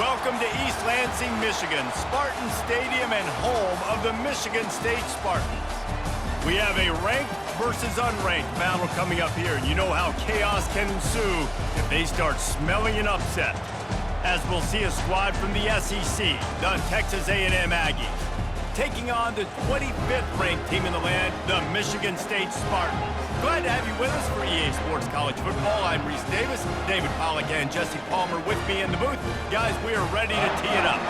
welcome to East Lansing, Michigan, Spartan Stadium and home of the Michigan State Spartans. We have a ranked versus unranked battle coming up here, and you know how chaos can ensue if they start smelling an upset. As we'll see a squad from the SEC, the Texas A&M Aggies, taking on the 25th ranked team in the land, the Michigan State Spartans. Glad to have you with us for EA Sports College Football. I'm Reese Davis, David Pollack and Jesse Palmer with me in the booth. Guys, we are ready to tee it up.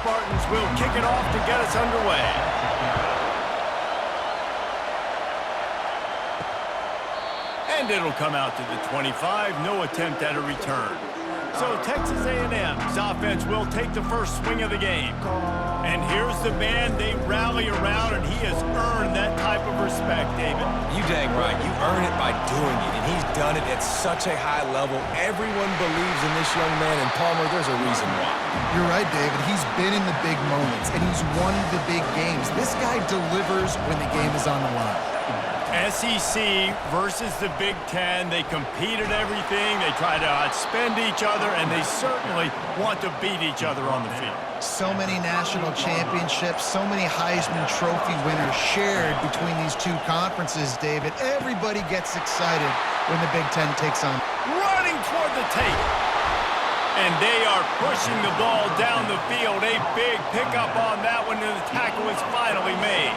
Spartans will kick it off to get us underway. And it'll come out to the 25, no attempt at a return. So Texas A&M's offense will take the first swing of the game. And here's the man they rally around, and he has earned that type of respect, David. You dang right. You earn it by doing it, and he's done it at such a high level. Everyone believes in this young man, and Palmer, there's a reason why. You're right, David. He's been in the big moments, and he's won the big games. This guy delivers when the game is on the line. SEC versus the Big Ten. They compete at everything. They try to outspend each other, and they certainly want to beat each other on the field. So many national championships, so many Heisman Trophy winners shared between these two conferences, David. Everybody gets excited when the Big Ten takes on. Running toward the tape. And they are pushing the ball down the field. A big pickup on that one, and the tackle is finally made.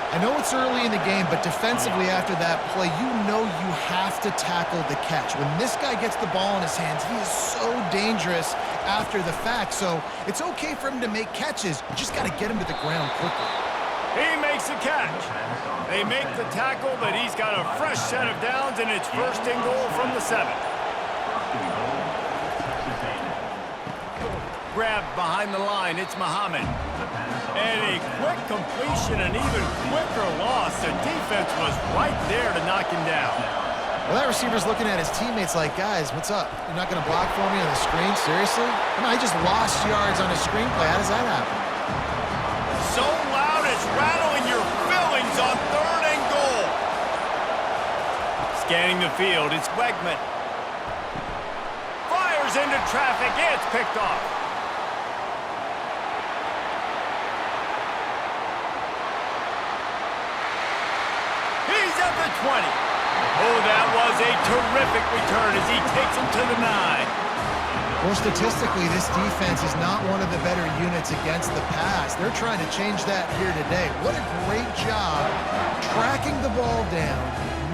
I know it's early in the game, but defensively after that play, you know you have to tackle the catch. When this guy gets the ball in his hands, he is so dangerous after the fact. So it's okay for him to make catches. You just got to get him to the ground quickly. He makes a catch. They make the tackle, but he's got a fresh set of downs, and it's first and goal from the 7. Grabbed behind the line, it's Muhammad. And a quick completion, an even quicker loss. The defense was right there to knock him down. Well, that receiver's looking at his teammates like, guys, what's up? You're not going to block for me on the screen? Seriously? I mean, I just lost yards on a screenplay. How does that happen? So loud it's rattling your fillings on 3rd and goal. Scanning the field, it's Wegman. Fires into traffic, it's picked off. He's at the 20. Oh, that was a terrific return as he takes him to the 9. Well, statistically, this defense is not one of the better units against the pass. They're trying to change that here today. What a great job tracking the ball down,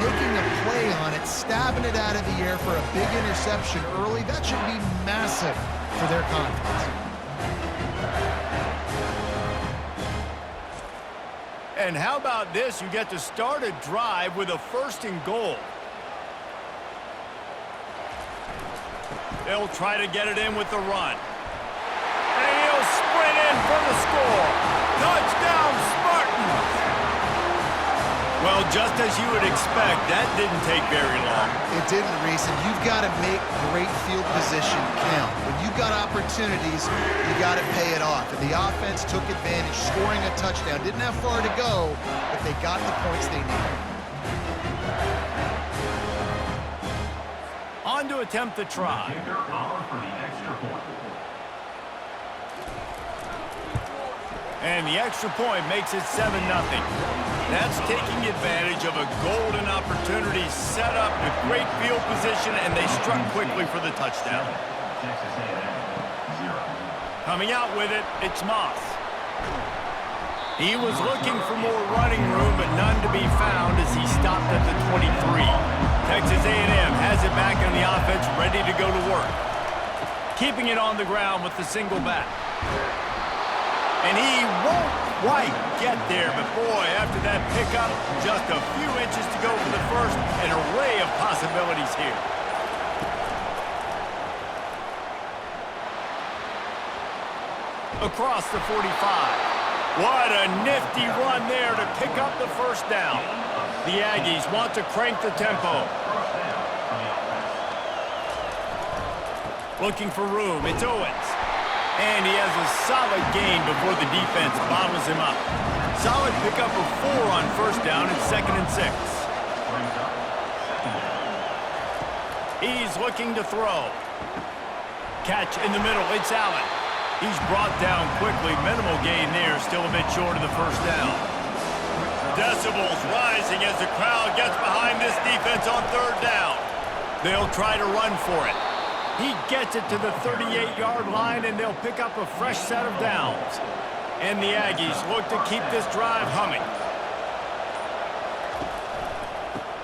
making a play on it, stabbing it out of the air for a big interception early. That should be massive for their confidence. And how about this? You get to start a drive with a 1st and goal. They'll try to get it in with the run. And he'll sprint in for the score. Touchdown, Spartans! Well, just as you would expect, that didn't take very long. It didn't, Reese, and you've got to make great field position count. When you've got opportunities, you got to pay it off. And the offense took advantage, scoring a touchdown. Didn't have far to go, but they got the points they needed. On to attempt the try. And the extra point makes it 7-0. That's taking advantage of a golden opportunity set up with great field position, and they struck quickly for the touchdown. Coming out with it, it's Moss. He was looking for more running room, but none to be found as he stopped at the 23. Texas A&M has it back in the offense, ready to go to work. Keeping it on the ground with the single back. And he won't quite get there, but boy, after that pickup, just a few inches to go for the first, an array of possibilities here. Across the 45. What a nifty run there to pick up the first down. The Aggies want to crank the tempo. Looking for room. It's Owens. And he has a solid gain before the defense bottles him up. Solid pickup of 4 on first down and 2nd and 6. He's looking to throw. Catch in the middle. It's Allen. He's brought down quickly. Minimal gain there. Still a bit short of the first down. Decibels rising as the crowd gets behind this defense on 3rd down. They'll try to run for it. He gets it to the 38-yard line, and they'll pick up a fresh set of downs. And the Aggies look to keep this drive humming.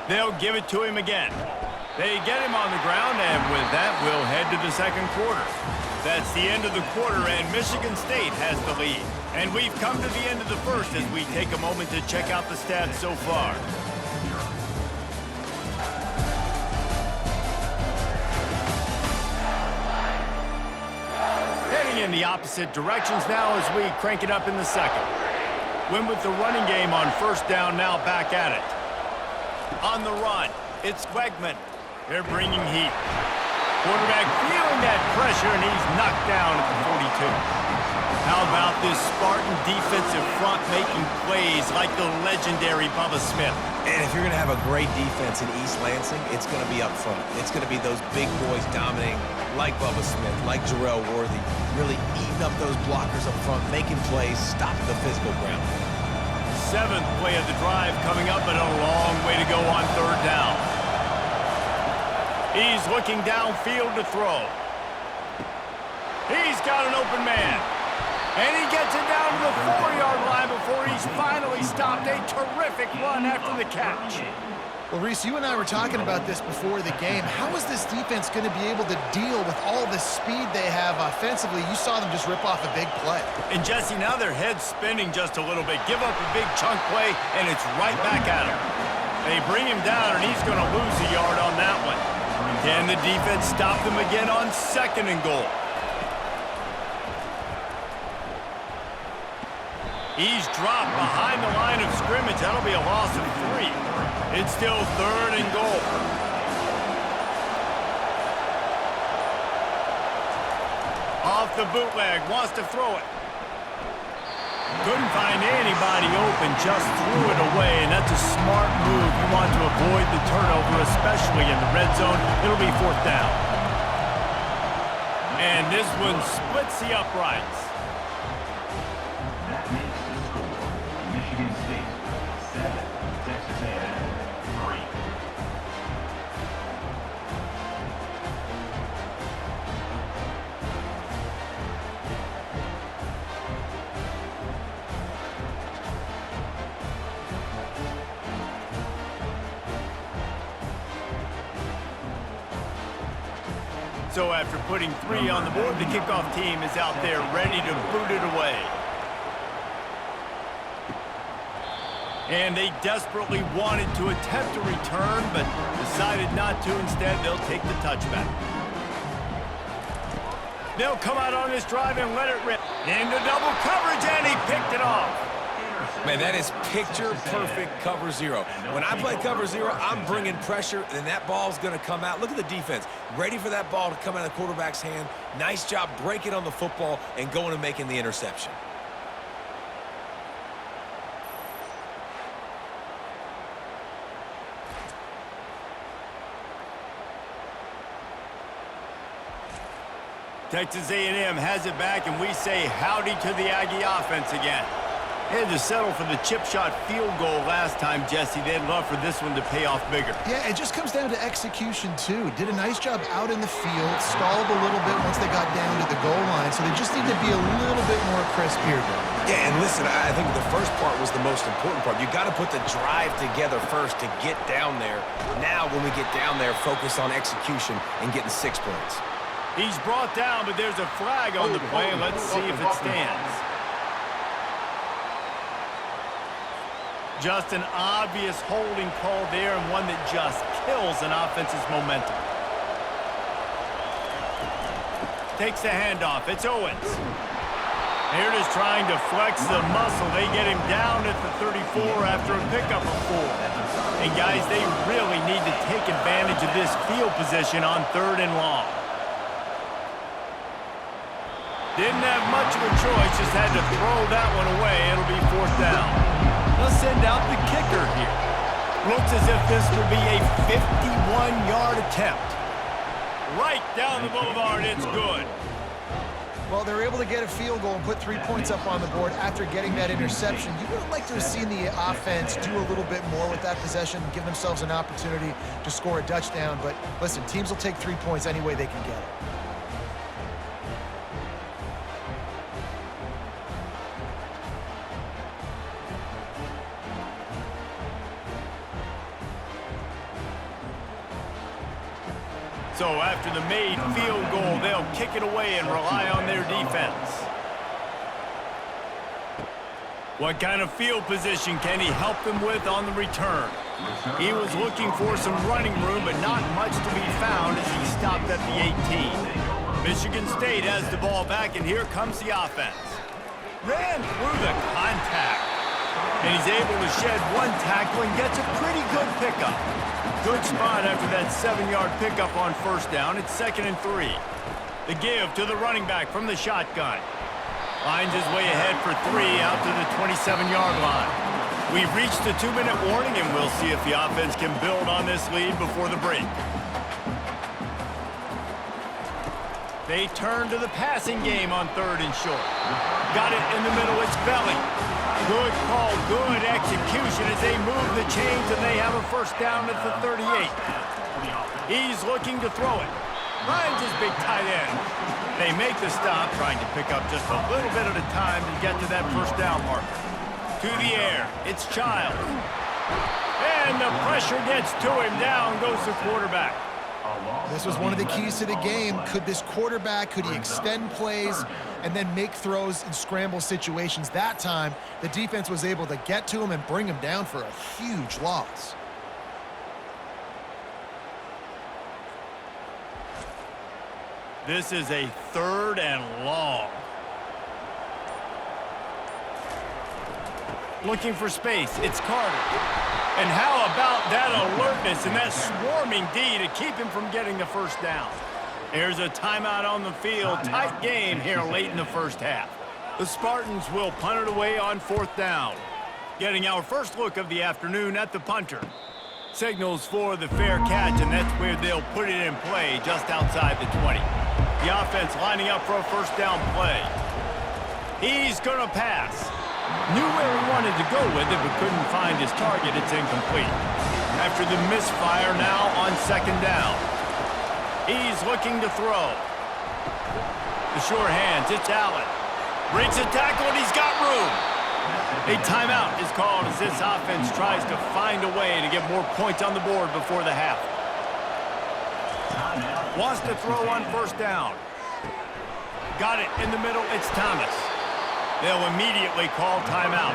They'll give it to him again. They get him on the ground, and with that, we'll head to the 2nd quarter. That's the end of the quarter, and Michigan State has the lead. And we've come to the end of the first as we take a moment to check out the stats so far. Heading in the opposite directions now as we crank it up in the 2nd. Win with the running game on first down, now back at it. On the run, it's Wegman. They're bringing heat. Quarterback feeling that pressure, and he's knocked down at the 42. How about this Spartan defensive front making plays like the legendary Bubba Smith? And if you're going to have a great defense in East Lansing, it's going to be up front. It's going to be those big boys dominating like Bubba Smith, like Jarrell Worthy, really eating up those blockers up front, making plays, stopping the physical ground. 7th play of the drive coming up, but a long way to go on 3rd down. He's looking downfield to throw. He's got an open man. And he gets it down to the 4-yard line before he's finally stopped. A terrific run after the catch. Well, Reese, you and I were talking about this before the game. How is this defense going to be able to deal with all the speed they have offensively? You saw them just rip off a big play. And, Jesse, now their head's spinning just a little bit. Give up a big chunk play, and it's right back at him. They bring him down, and he's going to lose a yard on that one. Can the defense stop them again on 2nd and goal? He's dropped behind the line of scrimmage. That'll be a loss of 3. It's still 3rd and goal. Off the bootleg, wants to throw it. Couldn't find anybody open, just threw it away, and that's a smart move. You want to avoid the turnover, especially in the red zone. It'll be 4th down. And this one splits the uprights. Michigan State 7, Texas A&M 3. So after putting 3 on the board, the kickoff team is out there ready to boot it away. And they desperately wanted to attempt a return, but decided not to. Instead, they'll take the touchback. They'll come out on this drive and let it rip. Into double coverage, and he picked it off. Man, that is picture-perfect cover 0. When I play cover 0, I'm bringing pressure, and that ball's going to come out. Look at the defense. Ready for that ball to come out of the quarterback's hand. Nice job breaking on the football and going and making the interception. Texas A&M has it back, and we say howdy to the Aggie offense again. They had to settle for the chip shot field goal last time, Jesse. They'd love for this one to pay off bigger. Yeah, it just comes down to execution, too. Did a nice job out in the field, stalled a little bit once they got down to the goal line, so they just need to be a little bit more crisp here, though. Yeah, and listen, I think the first part was the most important part. You got to put the drive together first to get down there. Now, when we get down there, focus on execution and getting 6 points. He's brought down, but there's a flag on the play. Let's see if it stands. Just an obvious holding call there, and one that just kills an offense's momentum. Takes the handoff. It's Owens. They're just trying to flex the muscle. They get him down at the 34 after a pickup of 4. And guys, they really need to take advantage of this field position on 3rd and long. Didn't have much of a choice, just had to throw that one away. It'll be 4th down. They'll send out the kicker here. Looks as if this will be a 51-yard attempt. Right down the boulevard, it's good. Well, they're able to get a field goal and put 3 points up on the board after getting that interception. You would have liked to have seen the offense do a little bit more with that possession, give themselves an opportunity to score a touchdown. But listen, teams will take 3 points any way they can get it. So after the made field goal, they'll kick it away and rely on their defense. What kind of field position can he help them with on the return? He was looking for some running room, but not much to be found as he stopped at the 18. Michigan State has the ball back, and here comes the offense. Ran through the contact. And he's able to shed 1 tackle and gets a pretty good pickup. Good spot after that 7-yard pickup on 1st down. It's 2nd and 3. The give to the running back from the shotgun. Finds his way ahead for 3 out to the 27-yard line. We've reached the 2-minute warning, and we'll see if the offense can build on this lead before the break. They turn to the passing game on 3rd and short. Got it in the middle. It's Belly. Good call, good execution as they move the chains, and they have a 1st down at the 38. He's looking to throw it. Finds his big tight end. They make the stop, trying to pick up just a little bit at a time to get to that 1st down marker. To the air, it's Child. And the pressure gets to him. Down goes the quarterback. This was one of the keys to the game. Could this quarterback, could he extend plays and then make throws in scramble situations? That time, the defense was able to get to him and bring him down for a huge loss. This is a 3rd and long. Looking for space, it's Carter. And how about that alertness and that swarming D to keep him from getting the 1st down? There's a timeout on the field. Tight game here late in the 1st half. The Spartans will punt it away on 4th down. Getting our first look of the afternoon at the punter. Signals for the fair catch, and that's where they'll put it in play just outside the 20. The offense lining up for a 1st down play. He's going to pass. Knew where he wanted to go with it, but couldn't find his target. It's incomplete. After the misfire, now on 2nd down. He's looking to throw. The sure hands, it's Allen. Breaks a tackle, and he's got room. A timeout is called as this offense tries to find a way to get more points on the board before the half. Wants to throw on 1st down. Got it in the middle, it's Thomas. They'll immediately call timeout.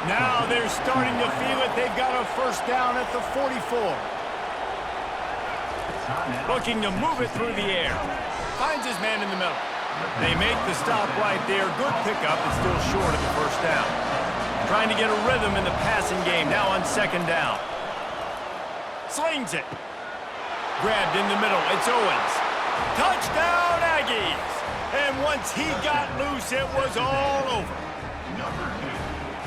Now they're starting to feel it. They've got a 1st down at the 44. Looking to move it through the air. Finds his man in the middle. They make the stop right there. Good pickup, but still short of the 1st down. Trying to get a rhythm in the passing game. Now on 2nd down. Slings it. Grabbed in the middle. It's Owens. Touchdown, Aggies! And once he got loose, it was all over.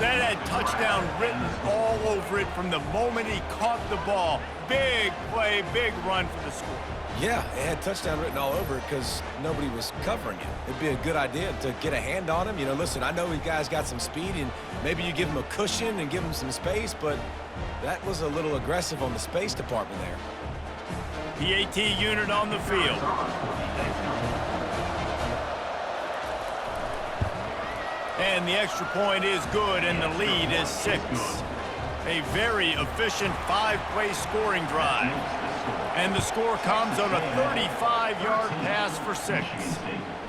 That had touchdown written all over it from the moment he caught the ball. Big play, big run for the score. Yeah, it had touchdown written all over it because nobody was covering it. It'd be a good idea to get a hand on him. You know, listen, I know you guys got some speed, and maybe you give him a cushion and give him some space, but that was a little aggressive on the space department there. PAT unit on the field. And the extra point is good, and the lead is 6. A very efficient 5-play scoring drive. And the score comes on a 35-yard pass for 6.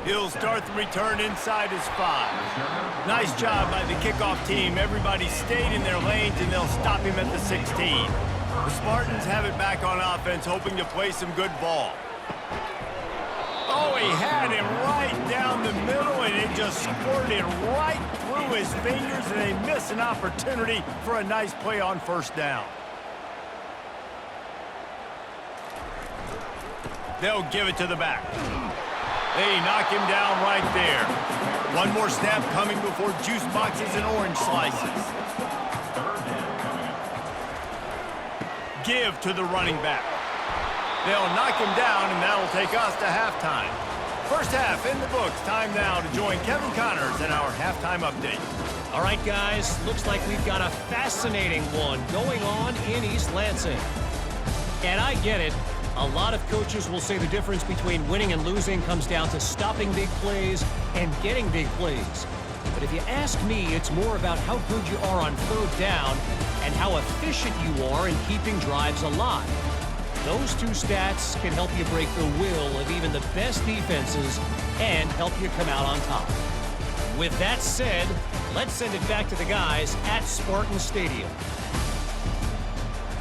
He'll start the return inside his 5. Nice job by the kickoff team. Everybody stayed in their lanes, and they'll stop him at the 16. The Spartans have it back on offense, hoping to play some good ball. Oh, he had him right down the middle, and it just just squirted right through his fingers, and they miss an opportunity for a nice play on first down. They'll give it to the back. They knock him down right there. One more snap coming before juice boxes and orange slices. Give to the running back. They'll knock him down, and that'll take us to halftime. First half in the books. Time now to join Kevin Connors in our halftime update. All right, guys, looks like we've got a fascinating one going on in East Lansing. And I get it. A lot of coaches will say the difference between winning and losing comes down to stopping big plays and getting big plays. But if you ask me, it's more about how good you are on third down and how efficient you are in keeping drives alive. Those two stats can help you break the will of even the best defenses and help you come out on top. With that said, let's send it back to the guys at Spartan Stadium.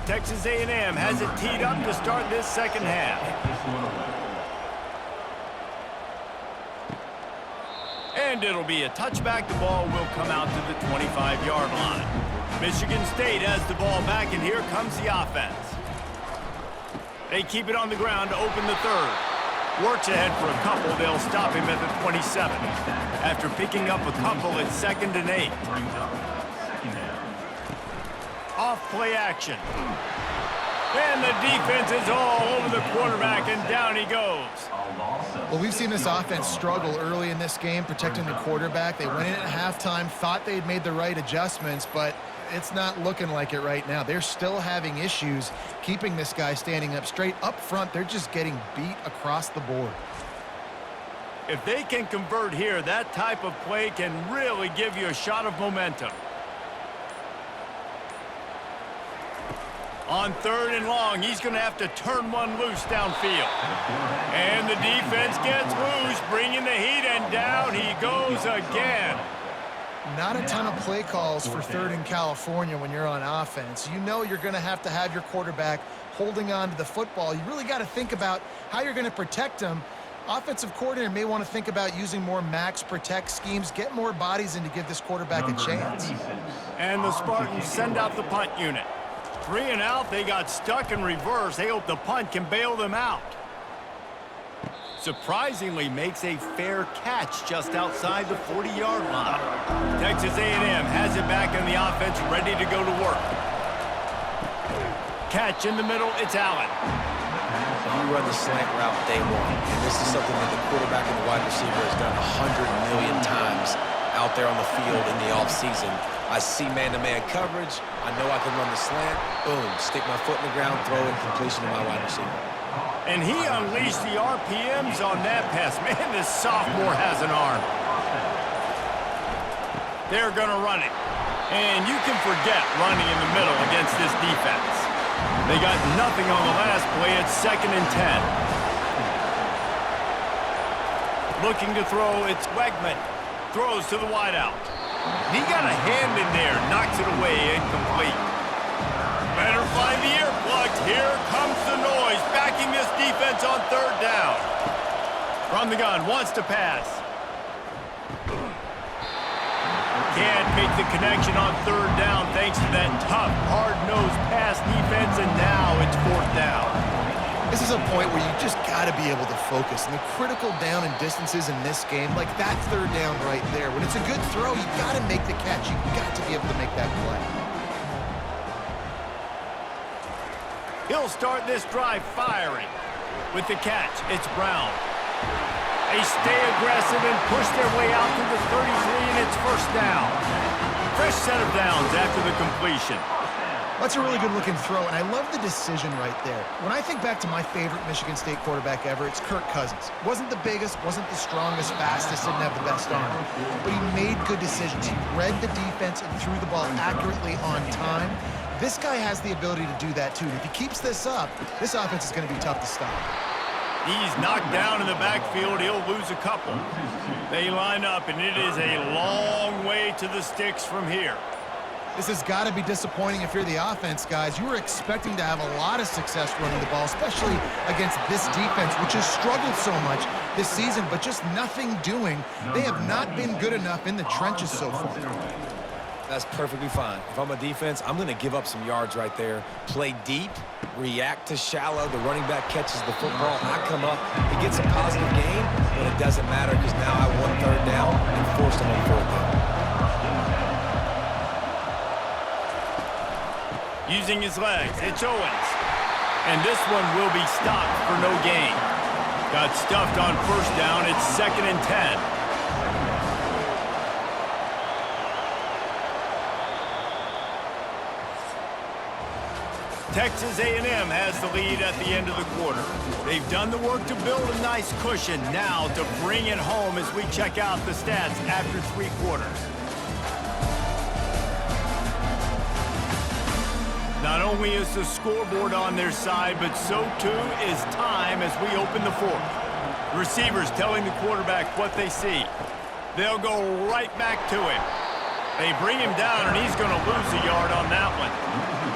Texas A&M has it teed up to start this second half. And it'll be a touchback. The ball will come out to the 25-yard line. Michigan State has the ball back, and here comes the offense. They keep it on the ground to open the third. Works ahead for a couple. They'll stop him at the 27. After picking up a couple, it's 2nd and 8. Off play action. And the defense is all over the quarterback, and down he goes. Well, we've seen this offense struggle early in this game protecting the quarterback. They went in at halftime, thought they'd made the right adjustments, but it's not looking like it right now. They're still having issues keeping this guy standing up straight. Up front, they're just getting beat across the board. If they can convert here, that type of play can really give you a shot of momentum. On 3rd and long, he's going to have to turn one loose downfield. And the defense gets loose, bringing the heat, and down he goes again. Not a ton of play calls for 3rd and California when you're on offense. You know you're going to have your quarterback holding on to the football. You really got to think about how you're going to protect him. Offensive coordinator may want to think about using more max protect schemes, get more bodies in to give this quarterback a chance. And the Spartans send out the punt unit. 3 and out, they got stuck in reverse. They hope the punt can bail them out. Surprisingly makes a fair catch just outside the 40-yard line. Texas A&M has it back in the offense, ready to go to work. Catch in the middle, it's Allen. You run the slant route day one, and this is something that the quarterback and the wide receiver has done 100 million times out there on the field in the offseason. I see man-to-man coverage. I know I can run the slant. Boom, stick my foot in the ground, throw in completion to my wide receiver. And he unleashed the RPMs on that pass. Man, this sophomore has an arm. They're going to run it. And you can forget running in the middle against this defense. They got nothing on the last play. It's 2nd and 10. Looking to throw, it's Wegman. Throws to the wideout. He got a hand in there, knocks it away, incomplete. Better find the earplugs. Here comes the noise, backing this defense on 3rd down. From the gun, wants to pass. Can't make the connection on 3rd down thanks to that tough, hard-nosed pass defense, and now it's 4th down. This is a point where you just got to be able to focus. And the critical down and distances in this game, like that 3rd down right there, when it's a good throw, you got to make the catch. You got to be able to make that play. He'll start this drive firing. With the catch, it's Brown. They stay aggressive and push their way out to the 33, and it's 1st down. Fresh set of downs after the completion. That's a really good-looking throw, and I love the decision right there. When I think back to my favorite Michigan State quarterback ever, it's Kirk Cousins. Wasn't the biggest, wasn't the strongest, fastest, didn't have the best arm. But he made good decisions. He read the defense and threw the ball accurately on time. This guy has the ability to do that, too. If he keeps this up, this offense is going to be tough to stop. He's knocked down in the backfield. He'll lose a couple. They line up, and it is a long way to the sticks from here. This has got to be disappointing if you're the offense, guys. You were expecting to have a lot of success running the ball, especially against this defense, which has struggled so much this season, but just nothing doing. They have not been good enough in the trenches so far. That's perfectly fine. If I'm a defense, I'm going to give up some yards right there. Play deep, react to shallow. The running back catches the football. I come up, he gets a positive gain, but it doesn't matter because now I won third down and forced him on fourth down. Using his legs, it's Owens. And this one will be stopped for no gain. Got stuffed on first down. It's 2nd and 10. Texas A&M has the lead at the end of the quarter. They've done the work to build a nice cushion. Now to bring it home as we check out the stats after 3 quarters. Not only is the scoreboard on their side, but so too is time as we open the 4th. Receivers telling the quarterback what they see. They'll go right back to him. They bring him down, and he's going to lose a yard on that one.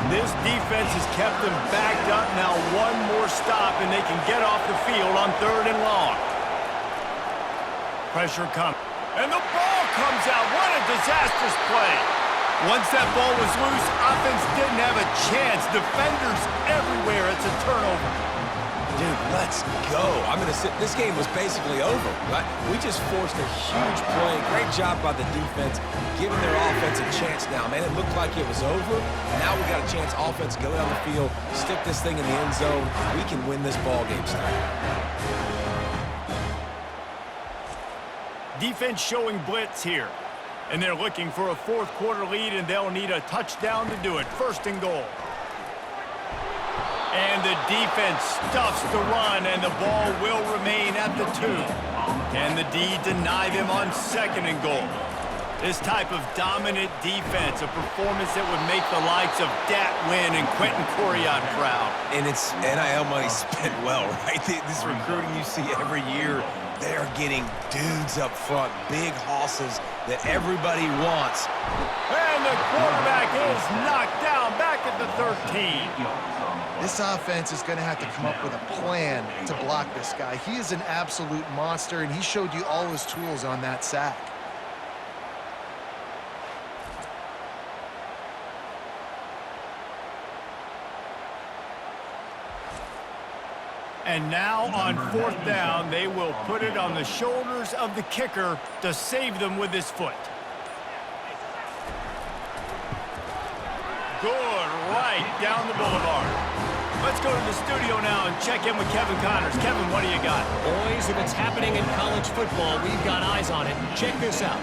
This defense has kept them backed up. Now one more stop, and they can get off the field on 3rd and long. Pressure comes. And the ball comes out. What a disastrous play. Once that ball was loose, offense didn't have a chance. Defenders everywhere. It's a turnover. Dude, let's go. I'm going to sit. This game was basically over, right? We just forced a huge play. Great job by the defense, giving their offense a chance now. Man, it looked like it was over. Now we got a chance. Offense, go down the field, stick this thing in the end zone. We can win this ball game still. Defense showing blitz here. And they're looking for a 4th quarter lead, and they'll need a touchdown to do it. 1st and goal. And the defense stuffs the run, and the ball will remain at the 2. Can the D deny them on 2nd and goal? This type of dominant defense, a performance that would make the likes of Dat Wynn and Quentin Coriat proud. And it's NIL money spent well, right? This recruiting you see every year, they're getting dudes up front, big hosses that everybody wants. And the quarterback is knocked down back at the 13. This offense is going to have to come up with a plan to block this guy. He is an absolute monster, and he showed you all his tools on that sack. And now on 4th down, they will put it on the shoulders of the kicker to save them with his foot. Good right down the boulevard. Let's go to the studio now and check in with Kevin Connors. Kevin, what do you got? Boys, if it's happening in college football, we've got eyes on it. Check this out.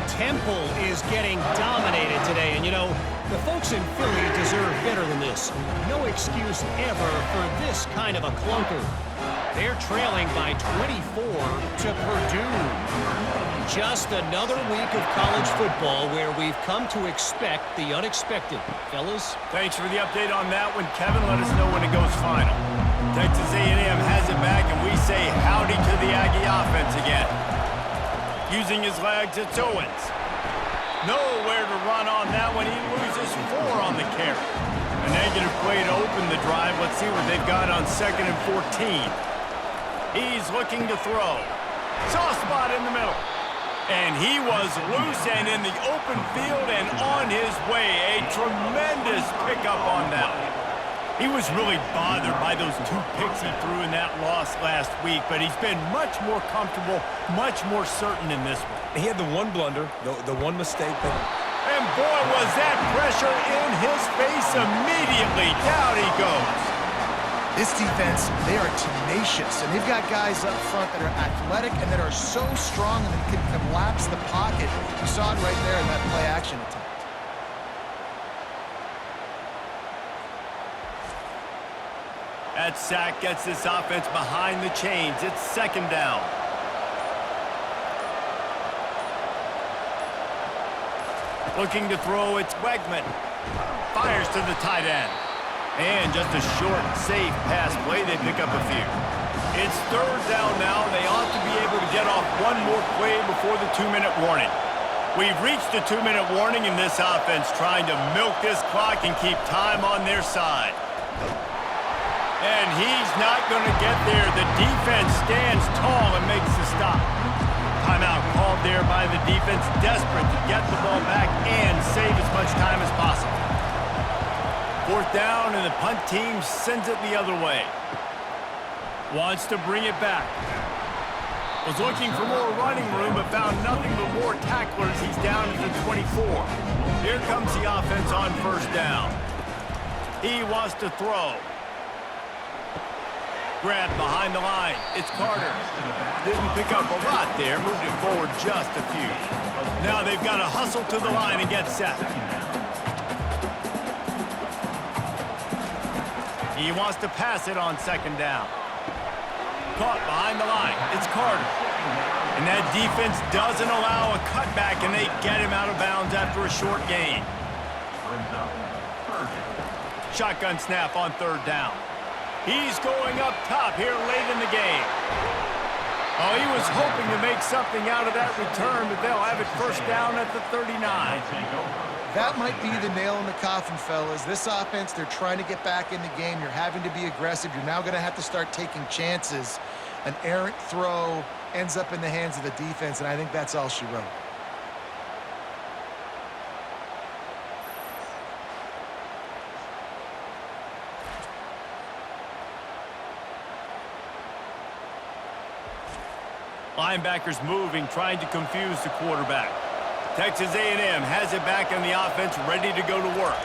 Temple is getting dominated today, and you know, the folks in Philly deserve better than this. No excuse ever for this kind of a clunker. They're trailing by 24 to Purdue. Just another week of college football where we've come to expect the unexpected. Fellas? Thanks for the update on that one, Kevin. Let us know when it goes final. Texas A&M has it back, and we say howdy to the Aggie offense again. Using his legs, it's Owens. Nowhere to run on that one. He loses 4 on the carry. A negative play to open the drive. Let's see what they've got on 2nd and 14. He's looking to throw. Soft spot in the middle. And he was loose and in the open field and on his way. A tremendous pickup on that one. He was really bothered by those 2 picks he threw in that loss last week, but he's been much more comfortable, much more certain in this one. He had the one blunder, the one mistake. And boy, was that pressure in his face immediately. Down he goes. This defense, they are tenacious, and they've got guys up front that are athletic and that are so strong and can collapse the pocket. You saw it right there in that play-action attempt. That sack gets this offense behind the chains. It's 2nd down. Looking to throw, it's Wegman. Fires to the tight end. And just a short, safe pass play. They pick up a few. It's 3rd down now. They ought to be able to get off one more play before the 2-minute warning. We've reached the 2-minute warning in this offense, trying to milk this clock and keep time on their side. And he's not going to get there. The defense stands tall and makes the stop. Timeout called there by the defense, desperate to get the ball back and save as much time as possible. 4th down, and the punt team sends it the other way. Wants to bring it back. Was looking for more running room, but found nothing but more tacklers. He's down to the 24. Here comes the offense on 1st down. He wants to throw. Grab behind the line. It's Carter. Didn't pick up a lot there. Moved it forward just a few. Now they've got to hustle to the line and get set. He wants to pass it on 2nd down. Caught behind the line. It's Carter. And that defense doesn't allow a cutback, and they get him out of bounds after a short gain. Shotgun snap on 3rd down. He's going up top here late in the game. Oh, he was hoping to make something out of that return, but they'll have it 1st down at the 39. That might be the nail in the coffin, fellas. This offense, they're trying to get back in the game. You're having to be aggressive. You're now going to have to start taking chances. An errant throw ends up in the hands of the defense, and I think that's all she wrote. Linebackers moving, trying to confuse the quarterback. Texas A&M has it back on the offense, ready to go to work.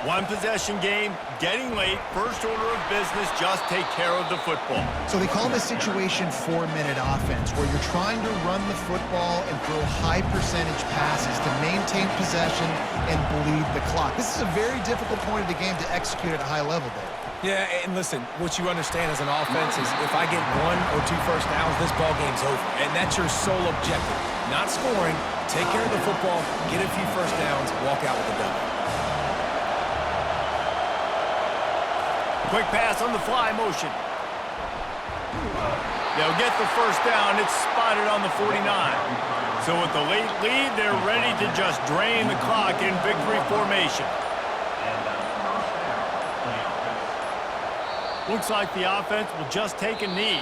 1-possession game, getting late, first order of business, just take care of the football. So they call this situation 4-minute offense, where you're trying to run the football and throw high percentage passes to maintain possession and bleed the clock. This is a very difficult point of the game to execute at a high level, Dave. Yeah, and listen, what you understand as an offense is if I get 1 or 2 first downs, this ball game's over. And that's your sole objective. Not scoring, take care of the football, get a few first downs, walk out with a W. Quick pass on the fly motion. They'll get the 1st down. It's spotted on the 49. So with the late lead, they're ready to just drain the clock in victory formation. Looks like the offense will just take a knee.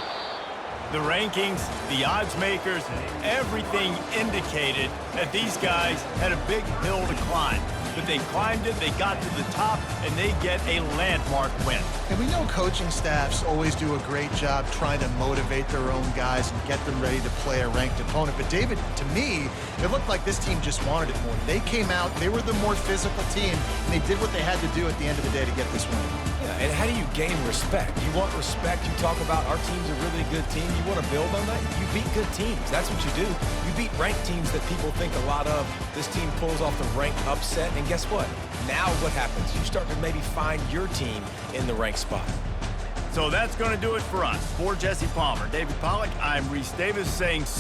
The rankings, the odds makers, everything indicated that these guys had a big hill to climb. But they climbed it, they got to the top, and they get a landmark win. And we know coaching staffs always do a great job trying to motivate their own guys and get them ready to play a ranked opponent. But David, to me, it looked like this team just wanted it more. They came out, they were the more physical team, and they did what they had to do at the end of the day to get this win. Yeah, and how do you gain respect? You want respect, you talk about our team's a really good team. You want to build on that? You beat good teams. That's what you do. You beat ranked teams that people think a lot of. This team pulls off the ranked upset, and guess what? Now what happens? You start to maybe find your team in the ranked spot. So that's going to do it for us. For Jesse Palmer, David Pollack, I'm Reese Davis saying